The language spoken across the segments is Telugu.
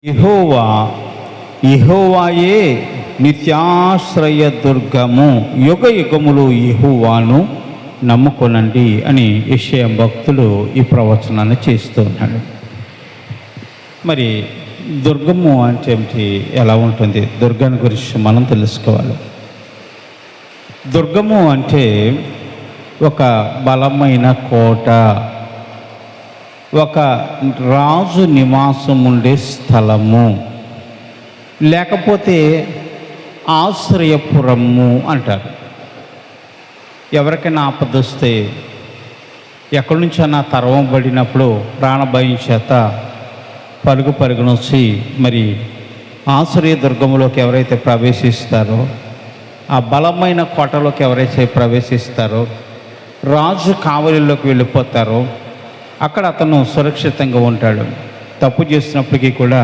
యెహోవా యెహోవాయే నిత్యాశ్రయ దుర్గము, యుగ యుగములు యెహోవాను నమ్ముకొనండి అని యెషయా భక్తుడు ఈ ప్రవచనాన్ని చేస్తున్నాడు. మరి దుర్గము అంటే ఏమిటి, ఎలా ఉంటుంది? దుర్గాన్ని గురించి మనం తెలుసుకోవాలి. దుర్గము అంటే ఒక బలమైన కోట, ఒక రాజు నివాసం ఉండే స్థలము, లేకపోతే ఆశ్రయపురము అంటారు. ఎవరికైనా ఆపదొస్తే ఎక్కడి నుంచైనా తరవబడినప్పుడు ప్రాణభయం చేత పరుగునొచ్చి మరి ఆశ్రయ దుర్గములోకి ఎవరైతే ప్రవేశిస్తారో, ఆ బలమైన కోటలోకి ఎవరైతే ప్రవేశిస్తారో, రాజు కావలిలోకి వెళ్ళిపోతారో అక్కడ అతను సురక్షితంగా ఉంటాడు. తప్పు చేసినప్పటికీ కూడా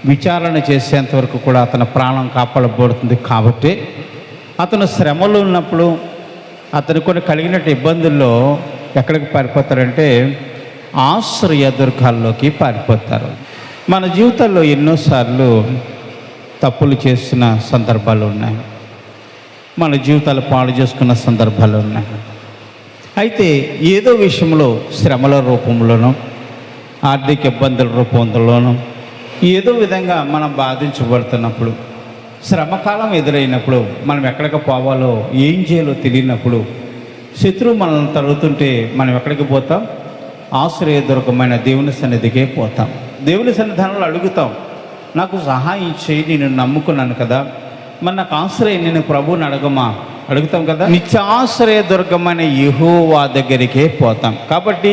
విచారణ చేసేంతవరకు కూడా అతని ప్రాణం కాపాడబడుతుంది. కాబట్టి అతను శ్రమలో ఉన్నప్పుడు అతను కొన్ని కలిగినట్టు ఇబ్బందుల్లో ఎక్కడికి పారిపోతారంటే ఆశ్రయ దుర్గాల్లోకి పారిపోతారు. మన జీవితాల్లో ఎన్నోసార్లు తప్పులు చేసిన సందర్భాలు ఉన్నాయి, మన జీవితాలు పాడు చేసుకున్న సందర్భాలు ఉన్నాయి. అయితే ఏదో విషయంలో శ్రమల రూపంలోనూ ఆర్థిక ఇబ్బందుల రూపంలోనూ ఏదో విధంగా మనం బాధించబడుతున్నప్పుడు, శ్రమకాలం ఎదురైనప్పుడు, మనం ఎక్కడికి పోవాలో ఏం చేయాలో తెలియనప్పుడు, శత్రువు మనల్ని తరుగుతుంటే మనం ఎక్కడికి పోతాం? ఆశ్రయదుర్గమైన దేవుని సన్నిధికే పోతాం. దేవుని సన్నిధానంలో అడుగుతాం, నాకు సహాయం చేయి, నేను నమ్ముకున్నాను కదా, మరి నాకు ఆశ్రయం నేను ప్రభువుని అడుగుతాం కదా. నిత్యాశ్రయ దుర్గమైన యెహోవా దగ్గరికే పోతాం. కాబట్టి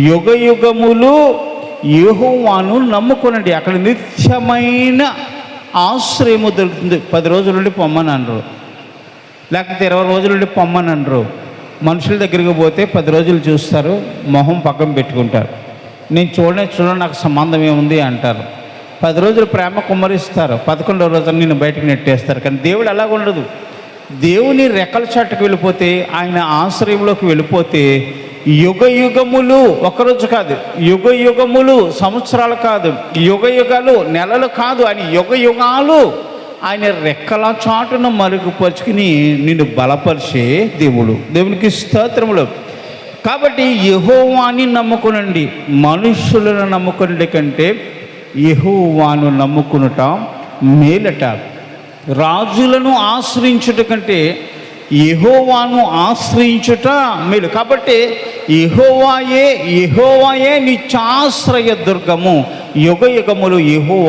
యుగ యుగములు యెహోవాను నమ్ముకునండి. అక్కడ నిత్యమైన ఆశ్రయము దొరుకుతుంది. 10 రోజుల నుండి పొమ్మని అనరు, లేకపోతే 20 రోజుల నుండి పొమ్మని అనరు. మనుషుల దగ్గరికి పోతే 10 రోజులు చూస్తారు, మొహం పక్కన పెట్టుకుంటారు. నేను చూడండి నాకు సంబంధం ఏముంది అంటారు. 10 రోజులు ప్రేమ కుమ్మరిస్తారు, 11వ రోజున నేను బయటకు నెట్టేస్తారు. కానీ దేవుడు అలాగ ఉండదు. దేవుని రెక్కల చాటుకు వెళ్ళిపోతే, ఆయన ఆశ్రయంలోకి వెళ్ళిపోతే యుగ యుగములు, ఒకరోజు కాదు, యుగ యుగములు, సంవత్సరాలు కాదు, యుగ యుగాలు, నెలలు కాదు, ఆయన యుగ యుగాలు ఆయన రెక్కల చాటును మరుగుపరుచుకుని నిన్ను బలపరిచే దేవుడు. దేవునికి స్తోత్రములు. కాబట్టి యెహోవాని నమ్ముకునండి, మనుషులను నమ్ముకునే కంటే యెహోవాను నమ్ముకునుట మేలట. రాజులను ఆశ్రయించుట కంటే యెహోవాను ఆశ్రయించుట మేలు. కాబట్టి యెహోవాయే నిత్యాశ్రయ దుర్గము, యుగ యుగములు యెహోవా